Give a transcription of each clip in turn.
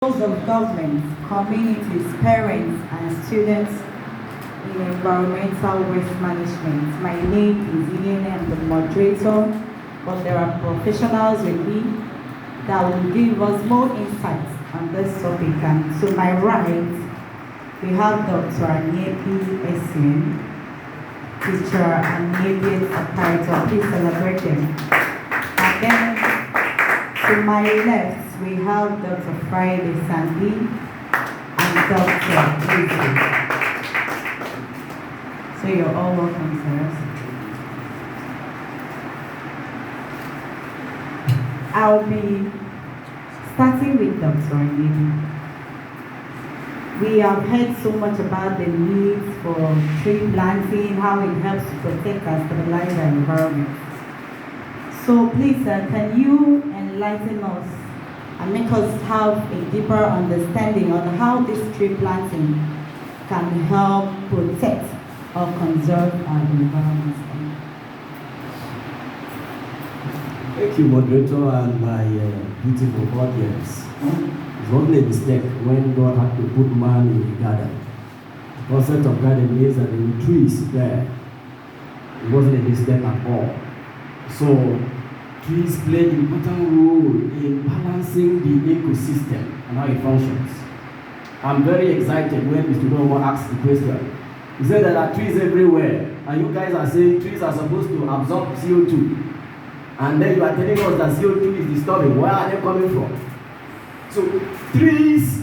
Roles of government, communities, parents, and students in environmental waste management. My name is Ian, I'm the moderator, but there are professionals with me that will give us more insights on this topic. And to my right, we have Dr. Anyepi Esin, teacher and immediate apparatus. Please celebrate them. And then to my left, we have Dr. Friday Sandy and Dr. Lizzie. So you're all welcome, sirs. I'll be starting with Dr. Anyepi. We have heard so much about the needs for tree planting, how it helps to protect and stabilize our environment. So please, can you enlighten us and make us have a deeper understanding on how this tree planting can help protect or conserve our environment? Thank you, moderator, and my beautiful audience. It wasn't a mistake when God had to put man in the garden. The concept of garden means that there were trees there. It wasn't a mistake at all. So, trees play an important role in balancing the ecosystem and how it functions. I'm very excited when Mr. Domo asked the question. He said that there are trees everywhere, and you guys are saying trees are supposed to absorb CO2. And then you are telling us that CO2 is disturbing. Where are they coming from? So, trees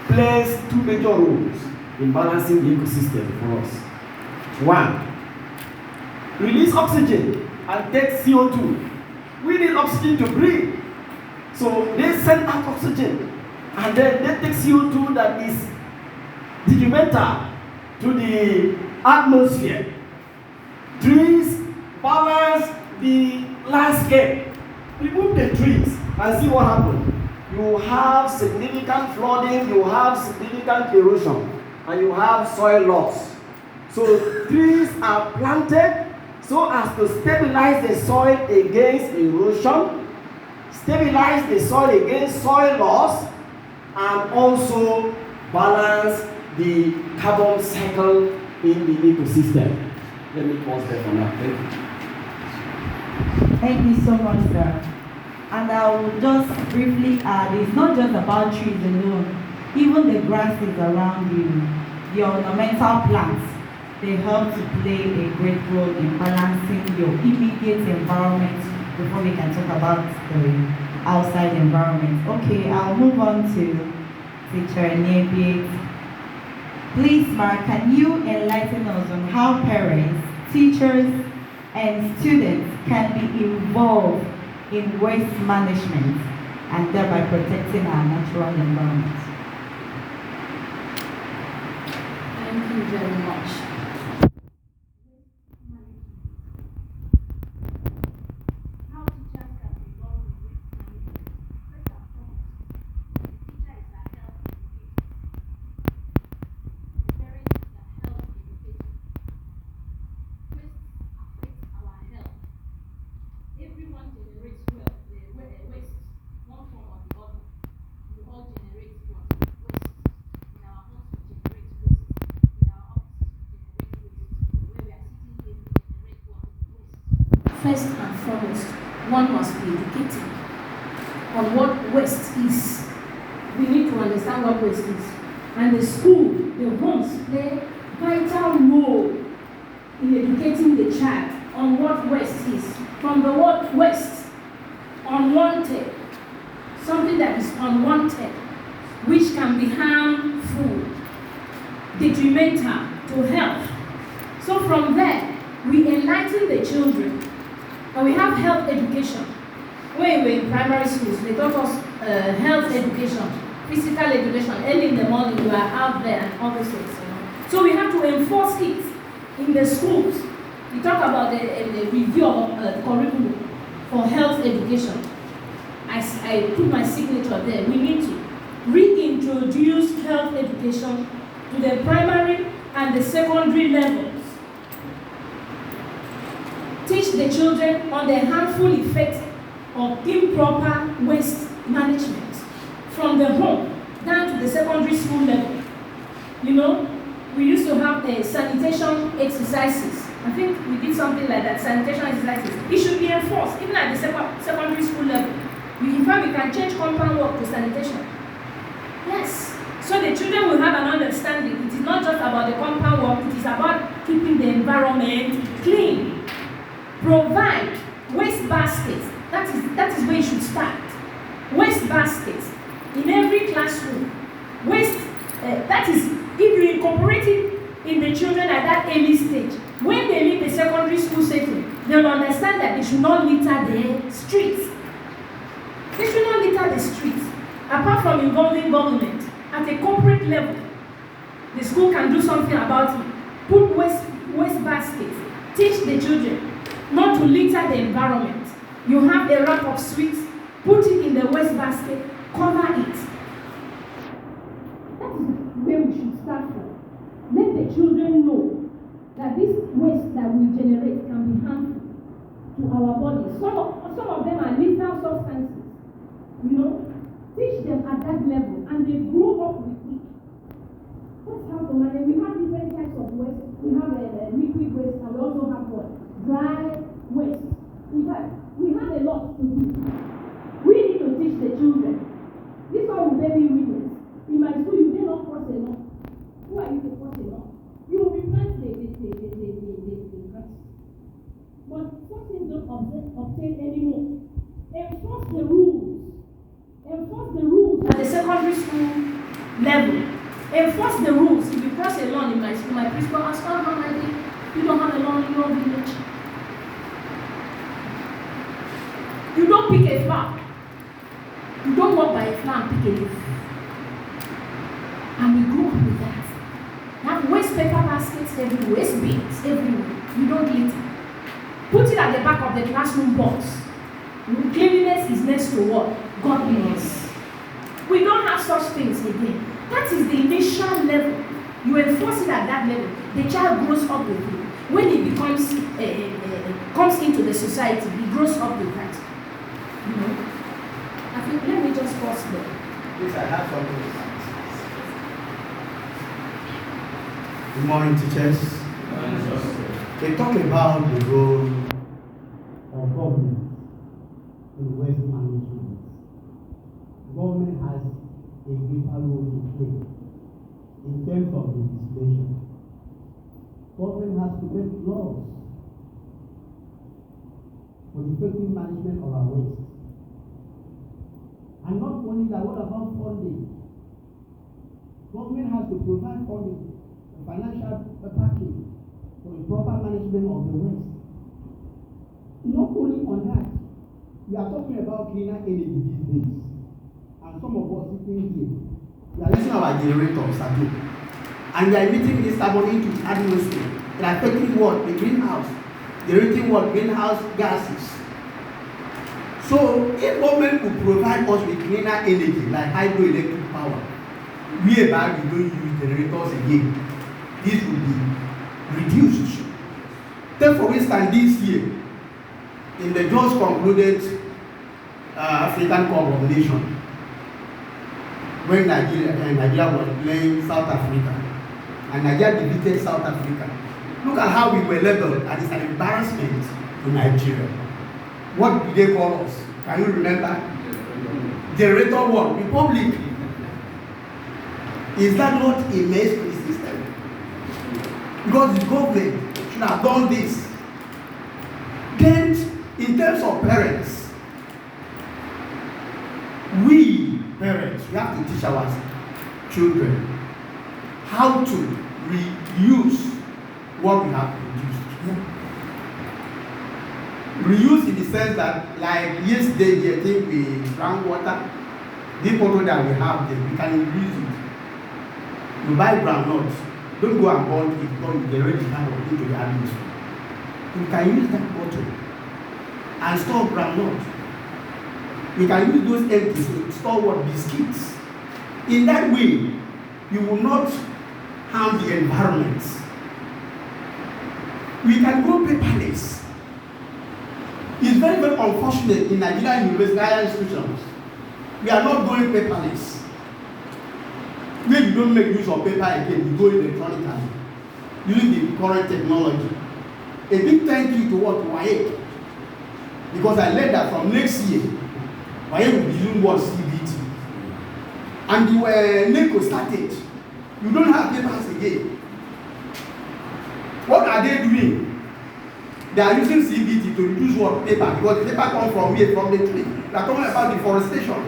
plays two major roles in balancing the ecosystem for us. One, release oxygen and take CO2. We need oxygen to breathe. So they send out oxygen and then they take CO2 that is detrimental to the atmosphere. Trees balance the landscape. Remove the trees and see what happens. You have significant flooding, you have significant erosion, and you have soil loss. So trees are planted so as to stabilize the soil against erosion, stabilize the soil against soil loss, and also balance the carbon cycle in the ecosystem. Let me pause there for now. Thank you so much, sir. And I will just briefly add, it's not just about trees alone. Even the grasses around you, the ornamental plants, they help to play a great role in balancing your immediate environment before we can talk about the outside environment. Okay, I'll move on to Teacher Anyepi. Please, Mark, can you enlighten us on how parents, teachers, and students can be involved in waste management and thereby protecting our natural environment? Thank you very much. First and foremost, one must be educated on what waste is. We need to understand what waste is. And the school, the homes play vital role in educating the child on what waste is. From the word waste, unwanted, something that is unwanted, which can be harmful, detrimental to health. So from there, we enlighten the children. And we have health education. When we were in primary schools, they taught us health education, physical education. Early in the morning, you are out there and all those things. So we have to enforce it in the schools. We talk about the review of curriculum for health education. I put my signature there. We need to reintroduce health education to the primary and the secondary levels. Teach the children on the harmful effects of improper waste management. from the home down to the secondary school level. You know, we used to have sanitation exercises. I think we did something like that, sanitation exercises. It should be enforced, even at the secondary school level. In fact, we can change compound work to sanitation. Yes. So the children will have an understanding. It is not just about the compound work, it is about keeping the environment clean. Provide waste baskets. That is where you should start. Waste baskets in every classroom. Waste, that is, if you incorporate it in the children at that early stage, when they leave the secondary school setting, they will understand that they should not litter the streets. They should not litter the streets. Apart from involving government, at a corporate level, the school can do something about it. Put waste baskets. Teach the children not to litter the environment. You have a wrap of sweets, put it in the waste basket, cover it. That is where we should start from. Let the children know that this waste that we generate can be harmful to our bodies. Some of them are lethal substances. You know, teach them at that level and they grow up with it. That's how to manage. We have different types of waste. We have a liquid waste and we also have what? Dry waste. In fact, we have a lot to do. We need to teach the children. This one will bear me witness. In my school, you may not cross enough. Who are you to cross enough? You will replant the grass. But such things don't obtain anymore. Enforce the rules. Enforce the rules at the secondary school level. Enforce the rules. If you cross a lawn in my school, my principal asks, "Oh, Mama, you don't have a lawn in your village. You don't pick a flower. You don't walk by a flower and pick a leaf." And we grew up with that. You have waste paper baskets everywhere, waste bins everywhere. You don't litter. Put it at the back of the classroom box. Cleanliness is next to what? Godliness. We don't have such things again. That is the initial level. You enforce it at that level. The child grows up with it. When he becomes comes into the society, he grows up with that. You know. I think let me just pause there. Yes, I have something. Good morning, teachers. They talk about the role of government in waste management. Government has a vital role to play in terms of legislation. Government has to make laws for the effective management of our waste. And not only that, what about funding? Government has to provide funding, financial backing for the proper management of the waste. Not only on that, we are talking about cleaner energy these days. And some of us sitting here, we are using our generators at home. And we are emitting this carbon into the atmosphere. It affecting what? The greenhouse. Generating what? Greenhouse gases. So, if government will provide us with cleaner energy, like hydroelectric power, whereby we don't use generators again, this will be reduced. Take for instance this year, in the just concluded African Cup of Nations, when Nigeria was playing South Africa, and Nigeria defeated South Africa. Look at how we were labeled, and it's an embarrassment to Nigeria. What did they call us? Can you remember? Generator what? Republic. Is that not a mess to the system? Because the government should have done this. Then, in terms of parents, we parents, we have to teach our children how to reuse what we have produced. Reuse in the sense that, like yesterday, I think we drank water. The bottle that we have there, we can reuse it. You buy groundnuts, don't go and burn it because you generate the kind of into the atmosphere. You can use that bottle and store groundnuts. You can use those empties to store what? Biscuits. In that way, you will not harm the environment. We can go paperless. It's very, very unfortunate in Nigerian university institutions. we are not going paperless. When you don't make use of paper again, you go electronically using the current technology. A big thank you to what WAEC, because I learned that from next year, WAEC will be using what CBT. And the NECO started. You don't have papers again. What are they doing? They are using CBT to reduce what? Paper, because the paper comes from where? From the tree. They are talking about deforestation.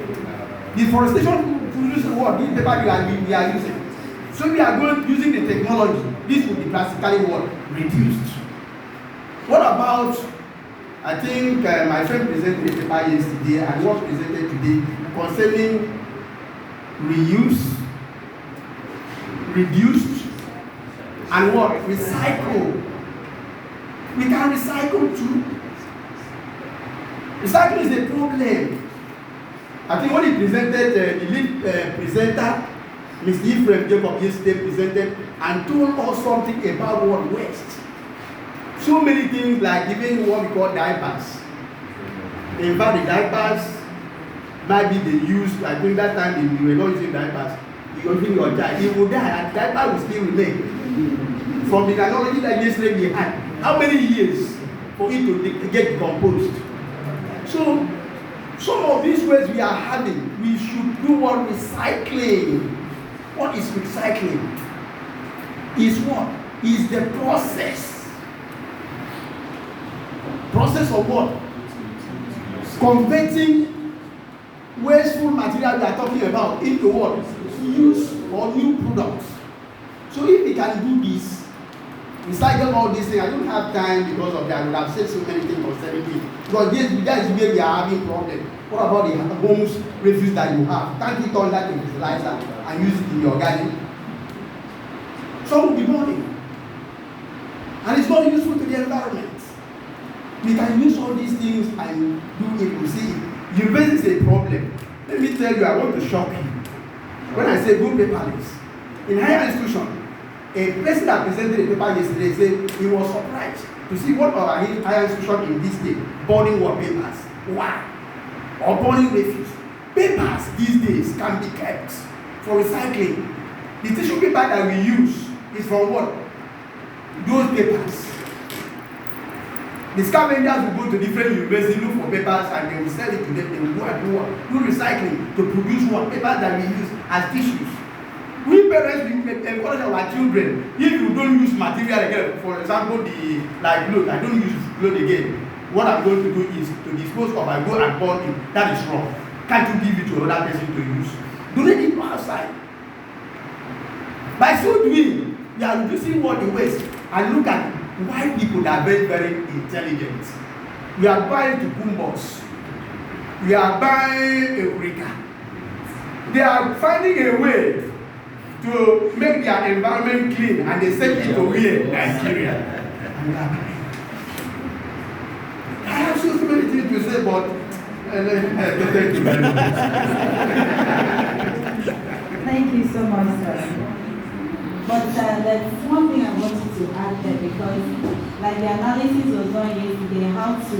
Deforestation produces what? This paper we are using. So we are going using the technology. This will be drastically what? Reduced. What about, I think my friend presented a paper yesterday and was presented today concerning reuse, reduced, and what? Recycle. We can recycle too. Recycling is a problem. I think when he presented, the lead presenter, Mr. Ephraim Jacob yesterday presented and told us something about what waste. So many things like even what we call diapers. In fact, the diapers might be the use. I think that time we were not using diapers. You open your child, he will die and the diaper will still remain. From the technology that yesterday we had, how many years for it to get decomposed? So, some of these ways we are having, we should do what? Recycling. What is recycling? Is what? Is the process. Process of what? Converting wasteful material we are talking about into what? Use or new products. So if we can do this, recycle all these things, I don't have time because of that. I would have said so many things concerning it. Because that is where we are having problems. What about the homes refuse that you have? Can't you turn that into fertilizer and use it in your garden? Some will be burning. And it's not useful to the environment. We can use all these things and do it. You see, university is a problem. Let me tell you, I want to shock you. When I say go paperless, in higher institution, a person that presented a paper yesterday said he was surprised to see what our higher institution in this day burning what papers. Why? Or burning refuse. Papers these days can be kept for recycling. The tissue paper that we use is from what? Those papers. The scavengers will go to different universities, look for papers, and they will sell it to them. They will go and do what? Do recycling to produce what? Papers that we use as tissues. We parents, we encourage our children, if you don't use material again, for example, like clothes, I don't use clothes again. What I'm going to do is to dispose of, I go and burn it. That is wrong. Can't you give it to another person to use? Donate it outside. By so doing, we are reducing what the waste. And look at why people that are very, very intelligent. We are buying cucumbers. We are buying Eureka. They are finding a way to make their environment clean, and they send it to here, Nigeria. I have so many things to say, but thank you very much. Thank you so much, sir. But there's one thing I wanted to add there, because like the analysis was done yesterday, how to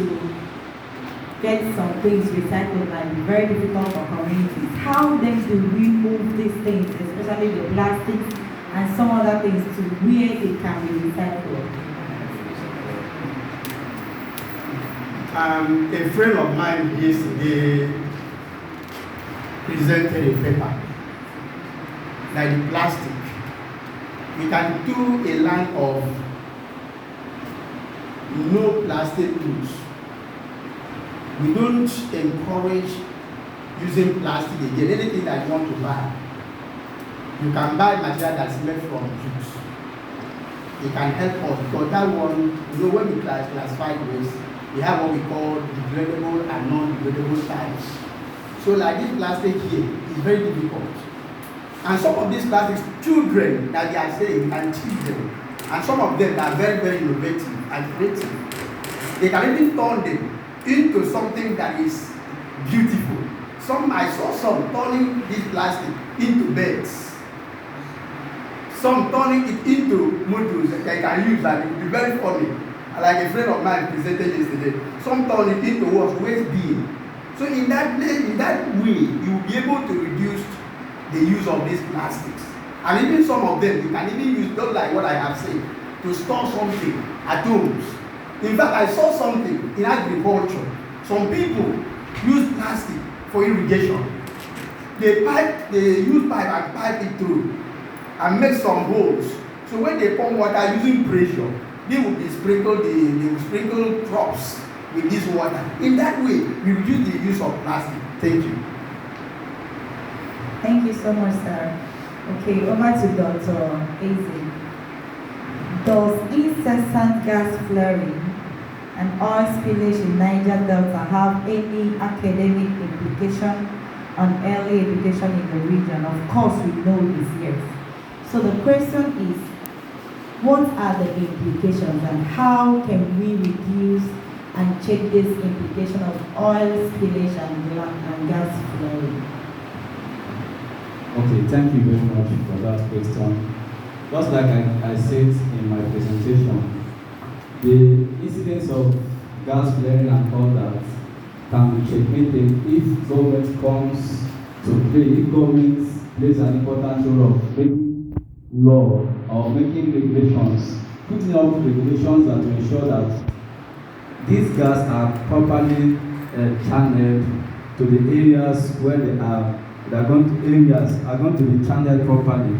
get some things recycled might be very difficult for communities. How then do we move these things, especially the plastics and some other things, to where they can be recycled? A friend of mine yesterday presented a paper, like the plastic. We can do a line of no plastic goods. We don't encourage using plastic again. Anything that you want to buy, you can buy material that's made from jute. It can help us, because that one, when we classify waste, we have what we call degradable and non-degradable types. So like this plastic here is very difficult. And some of these plastics, children that they are saying, can teach them. And some of them are very, very innovative and creative. They can even turn them into something that is beautiful. I saw some turning this plastic into beds. Some turning it into modules that they can use, that it will be very funny. Like a friend of mine presented yesterday. Some turn it into what? Waste bin. So in that way, you will be able to reduce the use of these plastics. And even some of them, you can even use, just like what I have said, to store something at homes. In fact, I saw something in agriculture. Some people use plastic for irrigation. They use pipe and pipe it through and make some holes. So when they pump water using pressure, they will sprinkle crops with this water. In that way, we reduce the use of plastic. Thank you. Thank you so much, sir. Okay, over to Dr. Eze. Does incessant gas flaring and oil spillage in Niger Delta have any academic implication on early education in the region? Of course, we know this, yes. So the question is, what are the implications and how can we reduce and check this implication of oil spillage and gas flaring? Okay, thank you very much for that question. Just like I said in my presentation, the incidence of gas flaring and all that can be checkmated if government comes to play, if government plays an important role of making law or making regulations, putting up regulations that will ensure that these gas are properly channeled to the areas where areas are going to be channeled properly.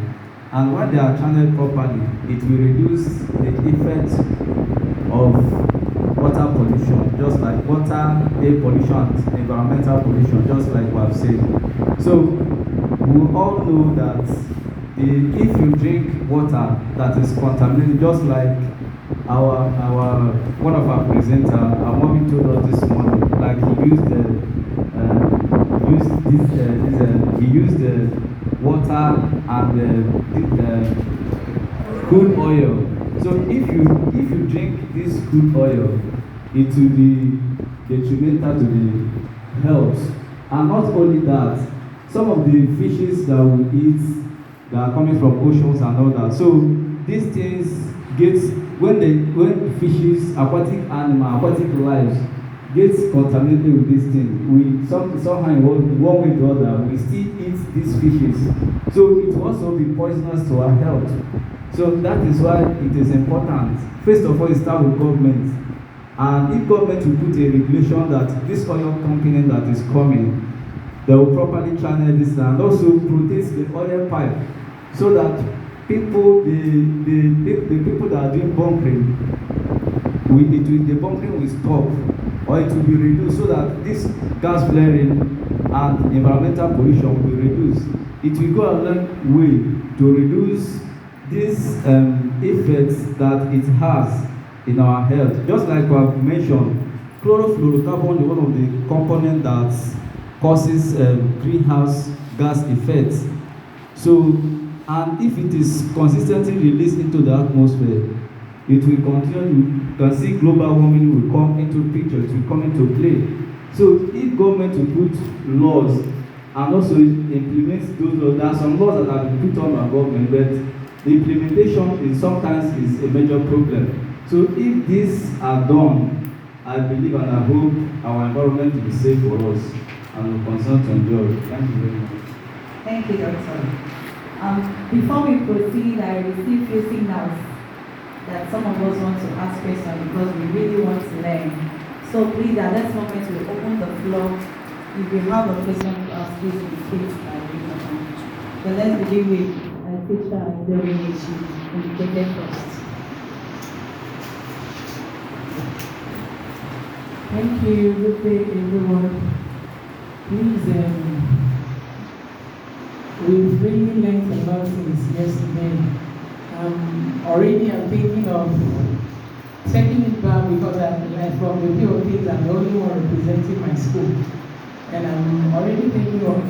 And when they are channeled properly, it will reduce the effect of water pollution, just like water, air pollution, environmental pollution, just like we have said. So we all know that if you drink water that is contaminated, just like one of our presenters, our mommy told us this morning, like he used the water and crude oil. So if you drink this crude oil, it will be detrimental to the health. And not only that, some of the fishes that we eat that are coming from oceans and all that. So these things when fishes, aquatic lives gets contaminated with these things, we somehow in one way or the other, we still eat these fishes. So it will also be poisonous to our health. So that is why it is important. First of all, it starts with government. And if government will put a regulation that this oil company that is coming, they will properly channel this and also protect the oil pipe so that the people that are doing bunkering, the bunkering will stop or it will be reduced so that this gas flaring and environmental pollution will be reduced. It will go a long way to reduce these effects that it has in our health. Just like we have mentioned, chlorofluorocarbon is one of the components that causes greenhouse gas effects. So, and if it is consistently released into the atmosphere, it will continue. You can see global warming will come into picture, it will come into play. So if government will put laws and also implement those laws, there are some laws that have been put on by government, but the implementation sometimes is a major problem. So if these are done, I believe and I hope our environment will be safe for us and will continue to enjoy. Thank you very much. Thank you, Doctor. Before we proceed, I received few signals that some of us want to ask questions because we really want to learn. So please, at this moment, we open the floor. If you have a question to ask, please indicate by raising your hand. So let's begin with teacher Ephraim indicated first. Thank you. Good day, everyone. Please, we've really learned a lot since yesterday. Already I'm thinking of taking it back because from the view of things, I'm the only one representing my school. And I'm already thinking of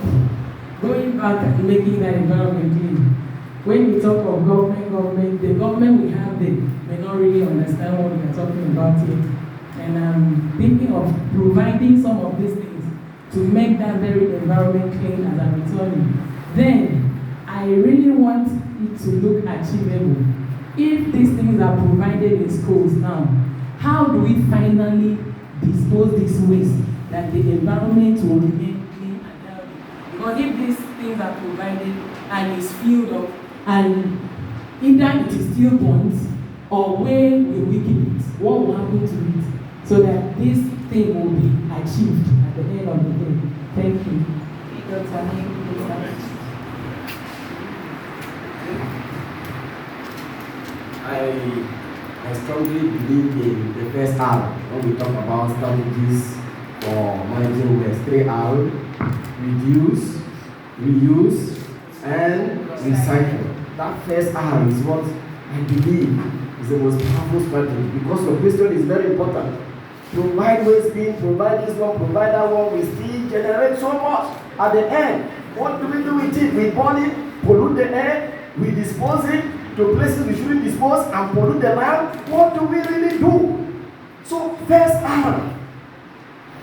going back and making that environment clean. When we talk of government, the government we have there may not really understand what we are talking about here. And I'm thinking of providing some of these things to make that very environment clean as I'm returning. Then, I really want it to look achievable. If these things are provided in schools now, how do we finally dispose this waste that the environment will remain clean and healthy. Because if these things are provided and is filled up, and either it is still burnt, or where will we keep it? What will happen to it? So that this thing will be achieved at the end of the day. Thank you. I strongly believe in the first R when we talk about strategies for managing waste. 3R: reduce, reuse, and recycle. That first R is what I believe is the most powerful strategy, because your question is very important. Provide waste bin, provide this one, provide that one, we still generate so much. At the end, what do we do with it? We burn it, pollute the air, we dispose it to places we shouldn't dispose and pollute the land. What do we really do? So first R,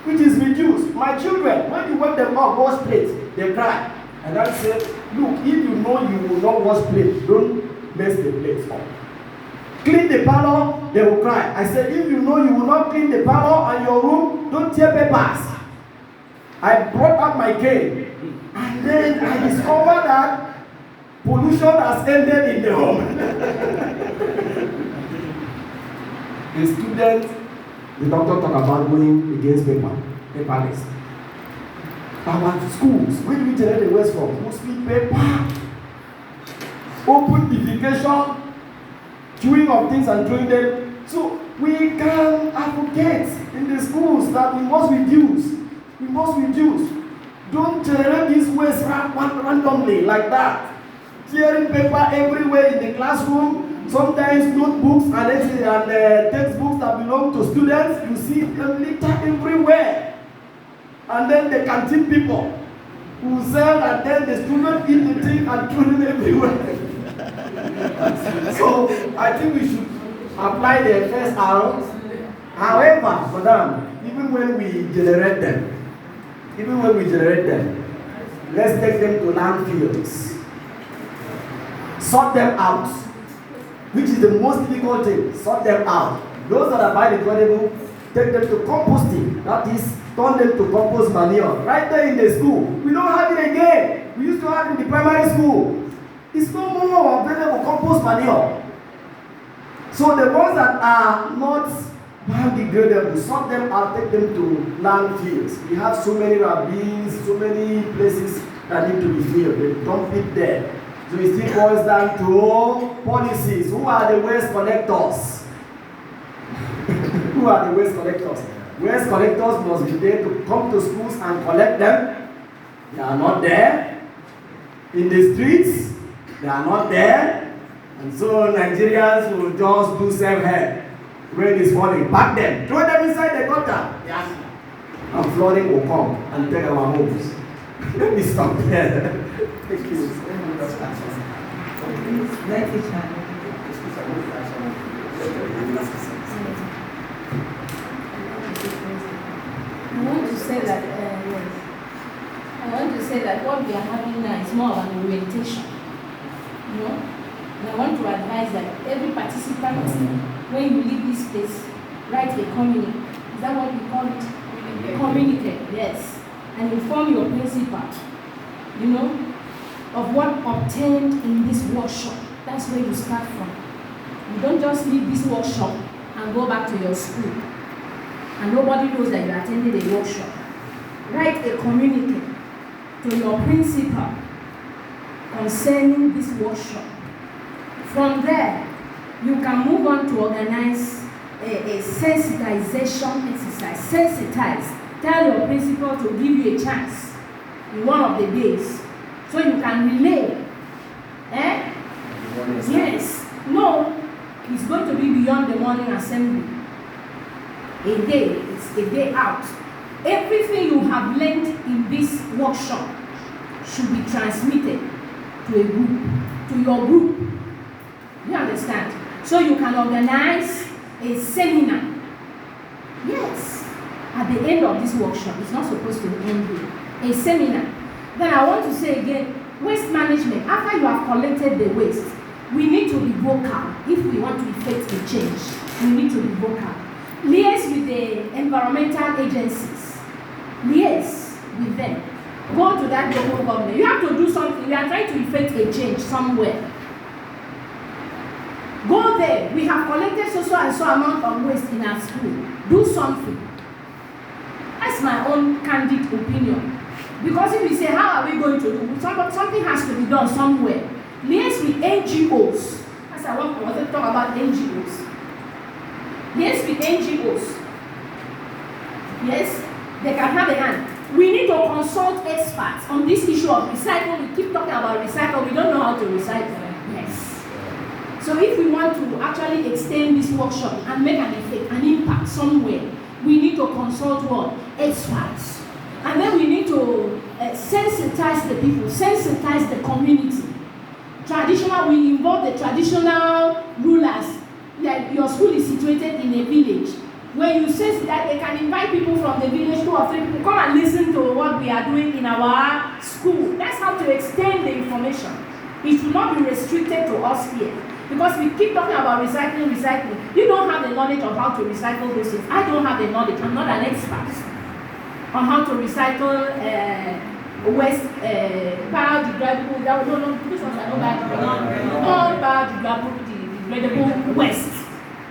which is reduce. My children, when you wake them up, wash plates, they cry. And I say, look, if you know you will not wash plates, don't mess the plates up. Clean the parlor, they will cry. I said, if you know you will not clean the parlor and your room, don't tear papers. I brought out my cane, and then I discovered that pollution has ended in the home. The student, the doctor talk about going against paperless. Our schools, where do we generate the waste from? Mostly paper. Open defecation, chewing of things and throwing them. So we can advocate in the schools that we must reduce. We must reduce. Don't generate this waste randomly like that. Tearing paper everywhere in the classroom. Sometimes notebooks and textbooks that belong to students, you see them litter everywhere. And then the canteen people who sell, and then the students eat the thing and throw them everywhere. So I think we should apply the first R. However, madam, even when we generate them, let's take them to landfills, sort them out, which is the most difficult thing. Sort them out. Those that are biodegradable, take them to composting. That is, turn them to compost manure. Right there in the school. We don't have it again. We used to have it in the primary school. It's no more available compost manure. So the ones that are not biodegradable, sort them out, take them to landfills. We have so many ravines, so many places that need to be filled. They dump it there. So it still boils down to policies. Who are the waste collectors? Who are the waste collectors? Waste collectors must be there to come to schools and collect them. They are not there. In the streets, they are not there. And so Nigerians will just do self-help. Rain is falling, pack them, throw them inside the gutter. Yes. And flooding will come and take our homes. Let me stop there. Thank you. Let it shine. I want to say that what we are having now is more of an orientation. You know? And I want to advise that every participant, when you leave this place, write a communique. Is that what we call it? Communicate, yes. And inform your principal, you know, of what obtained in this workshop. That's where you start from. You don't just leave this workshop and go back to your school. And nobody knows that you attended a workshop. Write a communique to your principal concerning this workshop. From there, you can move on to organize a sensitization exercise. Sensitize. Tell your principal to give you a chance in one of the days so you can relay. Yes. No, it's going to be beyond the morning assembly. A day, it's a day out. Everything you have learned in this workshop should be transmitted to a group, to your group. You understand? So you can organize a seminar. Yes. At the end of this workshop, it's not supposed to end here. A seminar. Then I want to say again, waste management. After you have collected the waste, we need to be vocal. If we want to effect a change, we need to be vocal. Liaise with the environmental agencies. liaise with them. Go to that local government. You have to do something. We are trying to effect a change somewhere. Go there. We have collected so and so amount of waste in our school. Do something. That's my own candid opinion. Because if we say, how are we going to do? Something has to be done somewhere. Liaise with NGOs. As I want to talk about NGOs. Liaise with NGOs. Yes, they can have a hand. We need to consult experts on this issue of recycle. We keep talking about recycle. We don't know how to recycle. Yes. So if we want to actually extend this workshop and make an effect, an impact somewhere, we need to consult what? Experts. And then we need to sensitize the people, sensitize the community. Traditional, we involve the traditional rulers. Like your school is situated in a village. When you say that, they can invite people from the village, 2 or 3 people, come and listen to what we are doing in our school. That's how to extend the information. It should not be restricted to us here. Because we keep talking about recycling. You don't have the knowledge of how to recycle those things. I don't have the knowledge. I'm not an expert on how to recycle waste, biodegradable. No, this ones are not biodegradable. Non-biodegradable waste.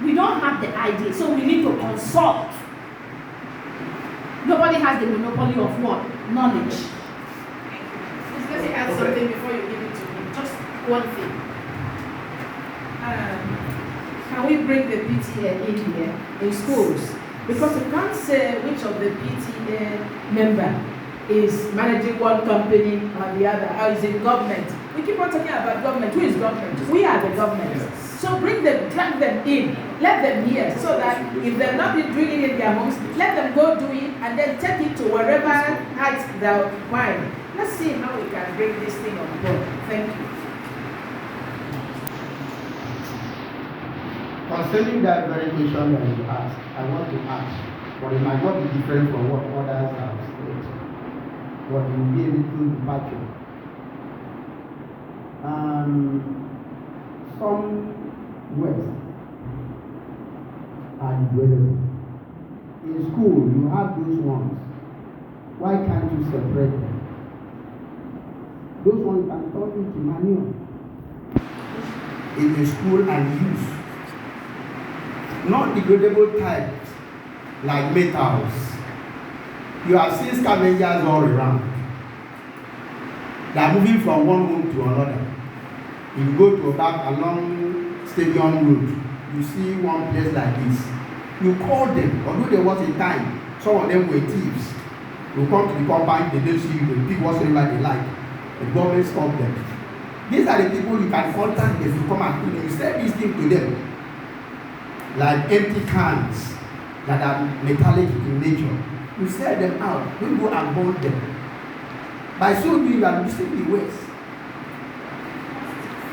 We don't have the idea, so we need to consult. Nobody has the monopoly of what? Knowledge. Let me add something before you give it to me. Just one thing. Can we bring the PTA in here in schools? Because you can't say which of the PTA member is managing one company or the other, or is in government. We keep on talking about government. Who is government? We are the government. Yes. So bring them, drag them in, let them hear, so that if they're not doing it in their homes, let them go do it and then take it to wherever heights they're requiring. Let's see how we can bring this thing on board. Thank you. Concerning that very question that you asked, I want to ask, but it might not be different from what others have said, but it will be a little departure. Some waste are degradable. In school, you have those ones. Why can't you separate them? Those ones can turn into manure in the school and use. Not degradable types like metals. You have seen scavengers all around. They are moving from one home to another. If you go to back along Stadium Road, you see one place like this. You call them, although there was a time, some of them were thieves. You come to the compound, they don't see you, they pick whatsoever they like. The government stopped them. These are the people you can contact if you come and do them. You say this thing to them. Like empty cans that are metallic in nature. You sell them out. Don't go and burn them. By so doing, you are reducing the waste.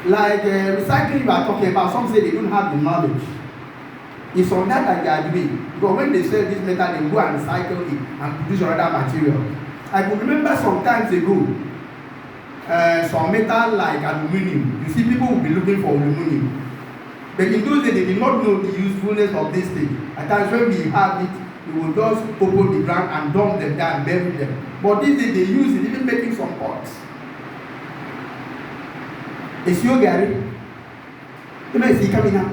Like recycling you are talking about, some say they don't have the knowledge. It's on that they are doing. Because when they sell this metal, they go and recycle it and produce another material. I could remember some times ago, some metal like aluminum. You see, people will be looking for aluminum. But in those days, they did not know the usefulness of this thing. At times when we have it, we will just open the ground and dump them down and bury them. But these days, they use it, even making some pots. It's your Gary. You may see coming out.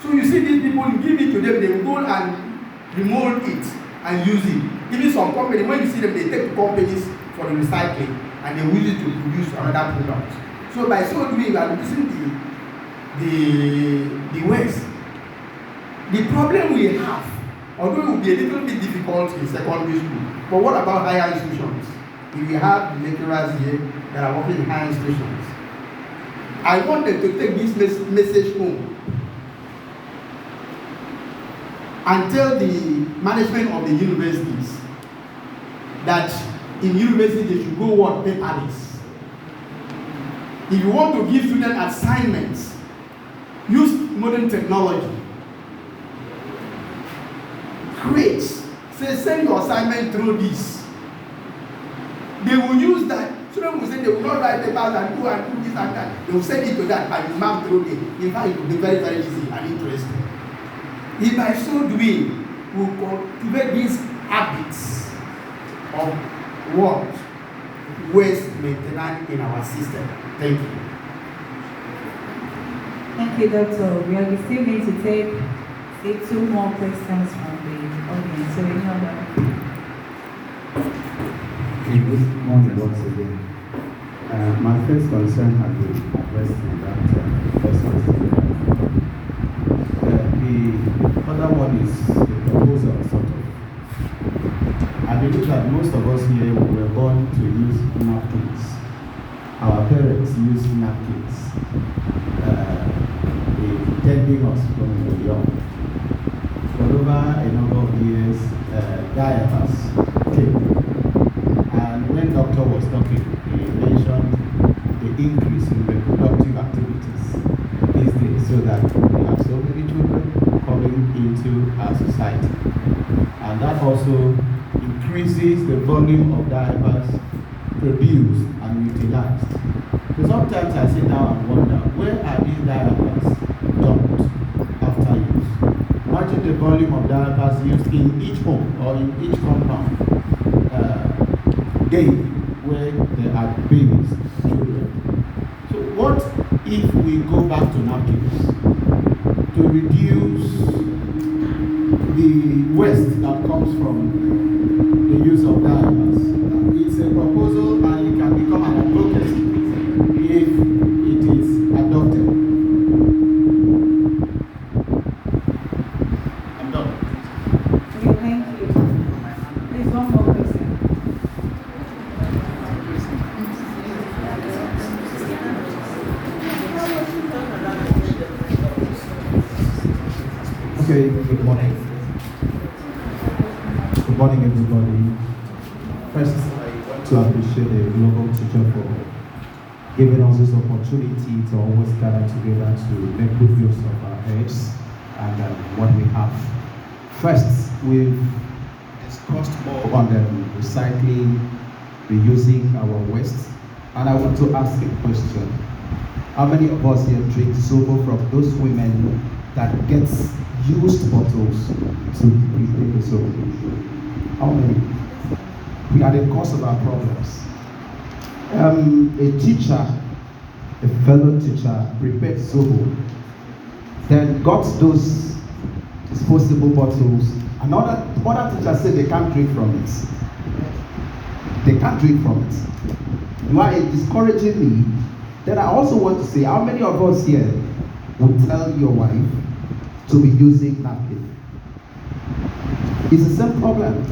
So you see these people, you give it to them, they will go and remold it and use it. Even some companies, when you see them, they take companies for the recycling and they use it to produce another product. So by so doing, we are reducing the waste. The problem we have, although it will be a little bit difficult in secondary school, but what about higher institutions? If we have lecturers here that are working in higher institutions, I want them to take this message home and tell the management of the universities that in university they should go what paperless. If you want to give students assignments, use modern technology. Create. Say, send your assignment through this. They will use that. Students will say they will not write papers and do this and that. They will send it to that by the mark through it. In fact, it will be very, very easy and interesting. If by so doing, we will cultivate these habits of what? Waste maintenance in our system. Thank you. Thank you, Doctor. We are still going to take 2 more questions from the audience. So any other? Good morning once again. My first concern has been addressed in that first question. The other one is the proposal, sort of. I believe that most of us here were born to use napkins. Our parents used napkins. Tending us when we were young. For over a number of years, diapers came. And when doctor was talking, he mentioned the increase in reproductive activities these days, so that we have so many children coming into our society. And that also increases the volume of diapers produced and utilized. So sometimes I sit down and wonder, where are these diapers dumped after use? Imagine the volume of diapers used in each home or in each compound daily where there are babies, children. So what if we go back to napkins to reduce the waste that comes from the use of diapers? It's a proposal and it can become an advocacy if it is adopted. I'm done. Okay, thank you. There's one more question. Okay, good morning. Good morning, everybody. First, I want to appreciate the Global Teacher for giving us this opportunity to always gather together to make good use of our heads and what we have. First, we've discussed more on recycling, reusing our waste, and I want to ask a question. How many of us here drink soap from those women that gets used bottles to prepare the soap? How many? We are the cause of our problems. A teacher, a fellow teacher, prepared zobo, then got those disposable bottles. Other teachers say they can't drink from it. They can't drink from it. Why it's discouraging me? Then I also want to say, how many of us here would tell your wife to be using napkin? It's the same problem.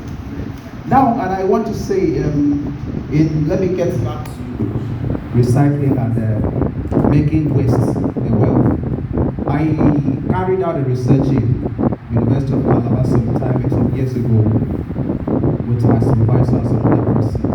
Now, and I want to say, let me get back to recycling and making waste a wealth. I carried out a research in University of Calabar some years ago with my